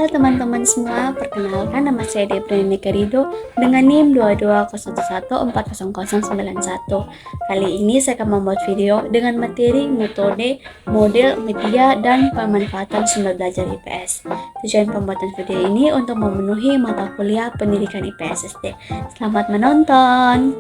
Halo teman-teman semua, perkenalkan nama saya Debrani Kerido dengan NIM 22014009091. Kali ini saya akan membuat video dengan materi metode, model, media, dan pemanfaatan sumber belajar IPS. Tujuan pembuatan video ini untuk memenuhi mata kuliah pendidikan IPS SD. Selamat menonton!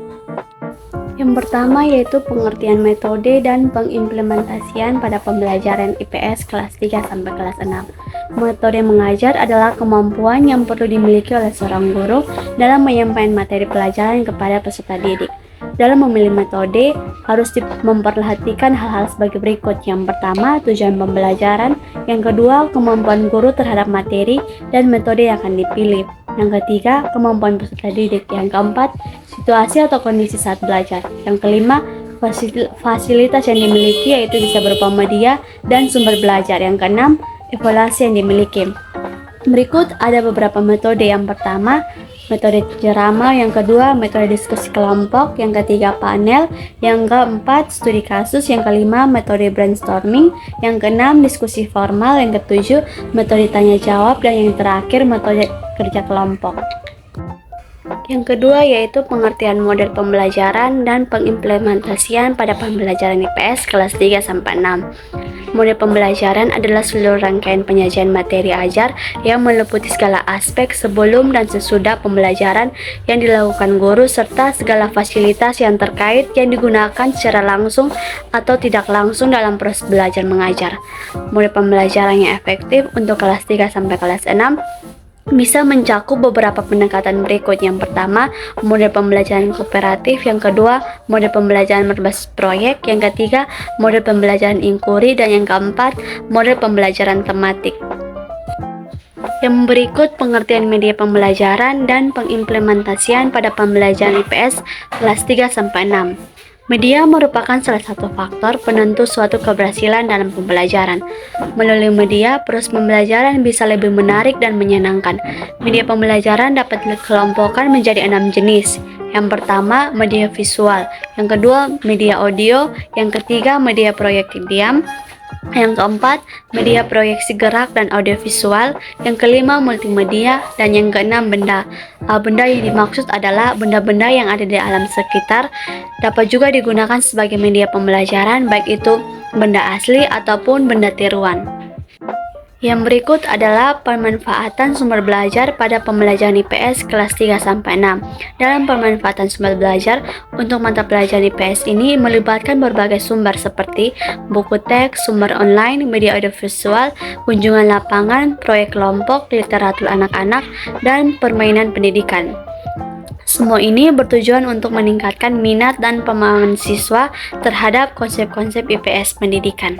Yang pertama yaitu pengertian metode dan pengimplementasian pada pembelajaran IPS kelas 3 sampai kelas 6. Metode mengajar adalah kemampuan yang perlu dimiliki oleh seorang guru dalam menyampaikan materi pelajaran kepada peserta didik. Dalam memilih metode, harus memperhatikan hal-hal sebagai berikut. Yang pertama, tujuan pembelajaran. Yang kedua, kemampuan guru terhadap materi dan metode yang akan dipilih. Yang ketiga, kemampuan peserta didik. Yang keempat, situasi atau kondisi saat belajar. Yang kelima, fasilitas yang dimiliki yaitu bisa berupa media dan sumber belajar. Yang keenam, evaluasi yang dimiliki. Berikut ada beberapa metode. Yang pertama, metode ceramah. Yang kedua, metode diskusi kelompok. Yang ketiga, panel. Yang keempat, studi kasus. Yang kelima, metode brainstorming. Yang keenam, diskusi formal. Yang ketujuh, metode tanya jawab. Dan yang terakhir, metode kerja kelompok. Yang kedua yaitu pengertian model pembelajaran dan pengimplementasian pada pembelajaran IPS kelas 3 sampai 6. Model pembelajaran adalah seluruh rangkaian penyajian materi ajar yang meliputi segala aspek sebelum dan sesudah pembelajaran yang dilakukan guru serta segala fasilitas yang terkait yang digunakan secara langsung atau tidak langsung dalam proses belajar mengajar. Model pembelajaran yang efektif untuk kelas 3 sampai kelas 6 bisa mencakup beberapa pendekatan berikut. Yang pertama, model pembelajaran kooperatif. Yang kedua, model pembelajaran berbasis proyek. Yang ketiga, model pembelajaran inquiry. Dan yang keempat, model pembelajaran tematik. Yang berikut pengertian media pembelajaran dan pengimplementasian pada pembelajaran IPS kelas 3 sampai 6. Media merupakan salah satu faktor penentu suatu keberhasilan dalam pembelajaran. Melalui media, proses pembelajaran bisa lebih menarik dan menyenangkan. Media pembelajaran dapat dikelompokkan menjadi 6 jenis. Yang pertama, media visual. Yang kedua, media audio. Yang ketiga, media proyektif diam. Yang keempat, media proyeksi gerak dan audiovisual. Yang kelima, multimedia. Dan yang keenam, benda. Benda yang dimaksud adalah benda-benda yang ada di alam sekitar. Dapat juga digunakan sebagai media pembelajaran, baik itu benda asli ataupun benda tiruan. Yang berikut adalah pemanfaatan sumber belajar pada pembelajaran IPS kelas 3 sampai 6. Dalam pemanfaatan sumber belajar untuk mata pelajaran IPS ini melibatkan berbagai sumber seperti buku teks, sumber online, media audiovisual, kunjungan lapangan, proyek kelompok, literatur anak-anak, dan permainan pendidikan. Semua ini bertujuan untuk meningkatkan minat dan pemahaman siswa terhadap konsep-konsep IPS pendidikan.